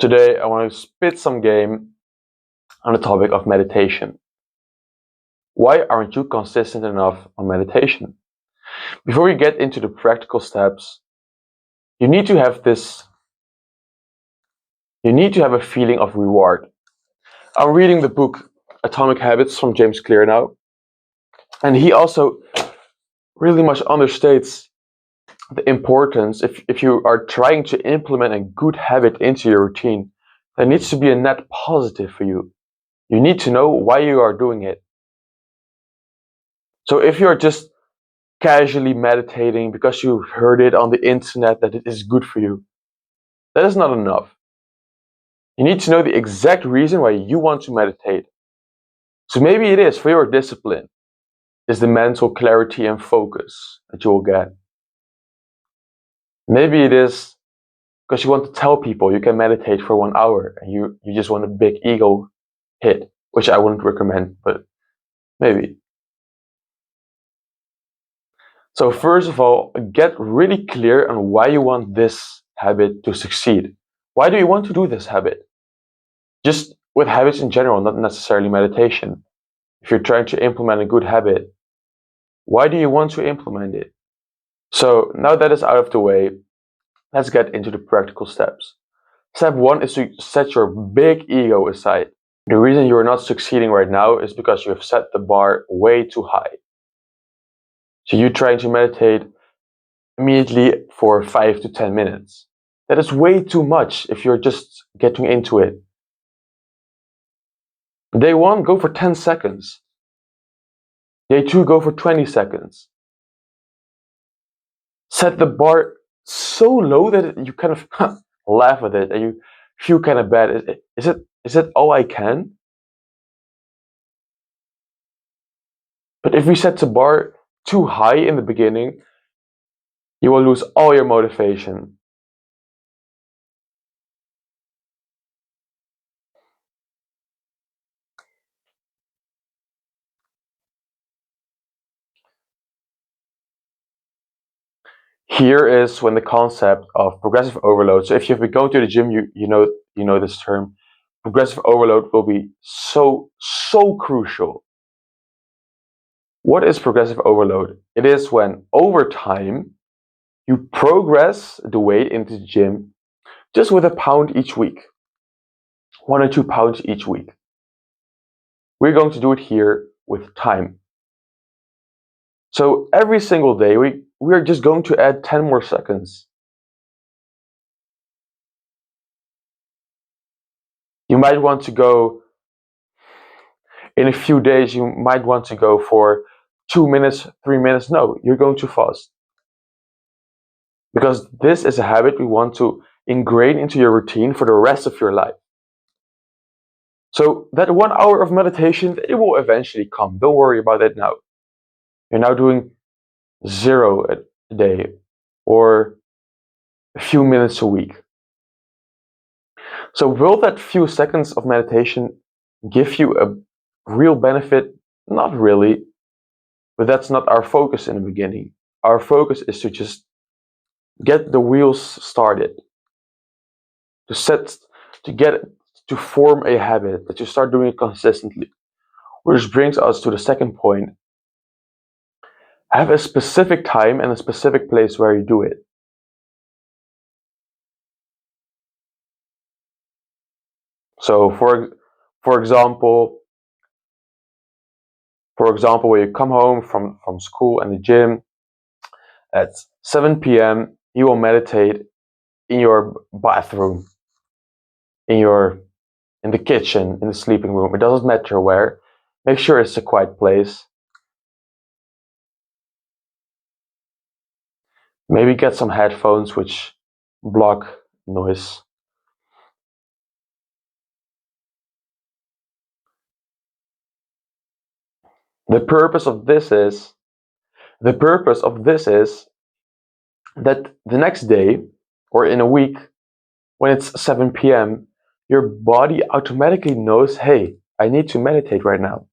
Today I want to spit some game on the topic of meditation. Why aren't you consistent enough on meditation? Before we get into the practical steps, you need to have a feeling of reward. I'm reading the book Atomic Habits from James Clear now, and he also really much understates the importance if you are trying to implement a good habit into your routine, there needs to be a net positive for you. You need to know why you are doing it. So if you're just casually meditating because you heard it on the internet that it is good for you, that is not enough. You need to know the exact reason why you want to meditate. So maybe it is for your discipline, is the mental clarity and focus that you will get. Maybe it is because you want to tell people you can meditate for 1 hour and you just want a big ego hit, which I wouldn't recommend, but maybe. So first of all, get really clear on why you want this habit to succeed. Why do you want to do this habit? Just with habits in general, not necessarily meditation. If you're trying to implement a good habit, why do you want to implement it? So now that is out of the way, let's get into the practical steps. Step 1 is to set your big ego aside. The reason you are not succeeding right now is because you have set the bar way too high. So you're trying to meditate immediately for 5 to 10 minutes. That is way too much if you're just getting into it. Day 1, go for 10 seconds. Day 2, go for 20 seconds. Set the bar so low that you kind of laugh at it and you feel kind of bad. Is it all I can? But if we set the bar too high in the beginning, you will lose all your motivation. Here is when the concept of progressive overload. So if you've been going to the gym, you know this term. Progressive overload will be so crucial. What is progressive overload? It is when over time you progress the weight into the gym just with a pound each week. 1 or 2 pounds each week. We're going to do it here with time. So every single day we're just going to add 10 more seconds. You might want to go, in a few days, you might want to go for 2 minutes, 3 minutes. No, you're going too fast. Because this is a habit we want to ingrain into your routine for the rest of your life. So that 1 hour of meditation, it will eventually come. Don't worry about it now. You're now doing 0 a day or a few minutes a week. So will that few seconds of meditation give you a real benefit? Not really, but that's not our focus in the beginning. Our focus is to just get the wheels started, to form a habit, that you start doing it consistently. Which brings us to the second point. Have a specific time and a specific place where you do it. So for example, when you come home from school and the gym at 7 p.m., you will meditate in your bathroom, in the kitchen, in the sleeping room. It doesn't matter where. Make sure it's a quiet place. Maybe get some headphones which block noise. The purpose of this is that the next day or in a week, when it's 7 p.m., your body automatically knows, hey, I need to meditate right now.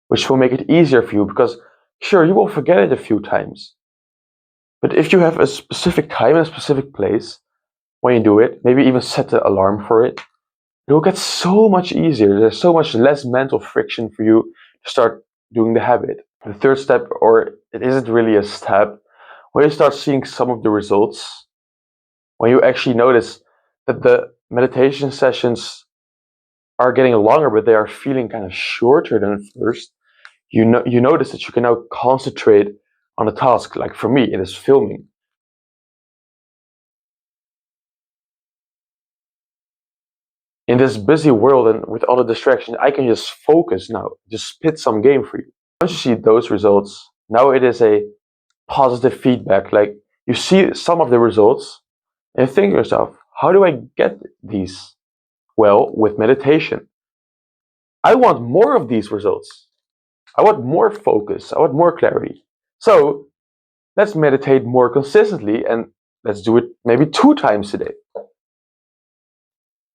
Which will make it easier for you because, sure, you will forget it a few times. But if you have a specific time and a specific place, when you do it. Maybe even set the alarm for it. It will get so much easier. There's so much less mental friction for you to start doing the habit. The third step, or it isn't really a step, when you start seeing some of the results, when you actually notice that the meditation sessions are getting longer, but they are feeling kind of shorter than at first, you notice that you can now concentrate on a task. Like for me, it is filming. In this busy world and with all the distractions, I can just focus now, just spit some game for you. Once you see those results, now it is a positive feedback. Like you see some of the results and you think to yourself, how do I get these? Well, with meditation. I want more of these results. I want more focus. I want more clarity. So let's meditate more consistently and let's do it maybe 2 times a day.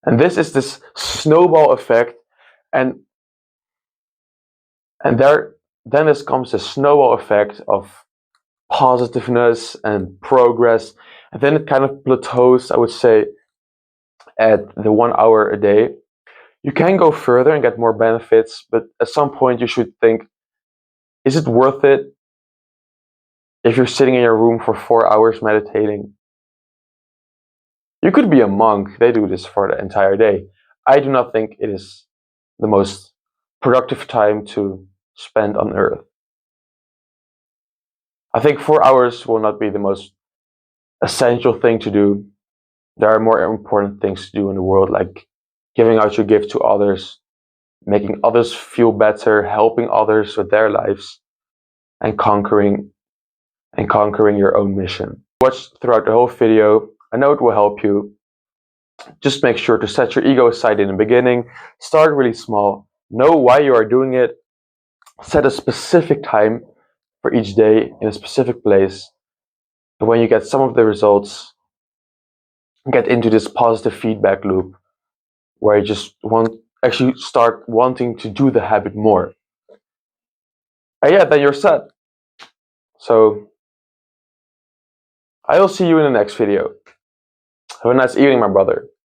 And this is this snowball effect. And then comes the snowball effect of positiveness and progress. And then it kind of plateaus, I would say, at the 1 hour a day. You can go further and get more benefits, but at some point you should think, is it worth it if you're sitting in your room for 4 hours meditating? You could be a monk, they do this for the entire day. I do not think it is the most productive time to spend on earth. I think 4 hours will not be the most essential thing to do. There are more important things to do in the world, like giving out your gift to others, making others feel better, helping others with their lives, and conquering your own mission. Watch throughout the whole video. I know it will help you. Just make sure to set your ego aside in the beginning. Start really small. Know why you are doing it. Set a specific time for each day in a specific place. And when you get some of the results, get into this positive feedback loop where you just actually start wanting to do the habit more. And yeah, then you're set. So I will see you in the next video. Have a nice evening, my brother.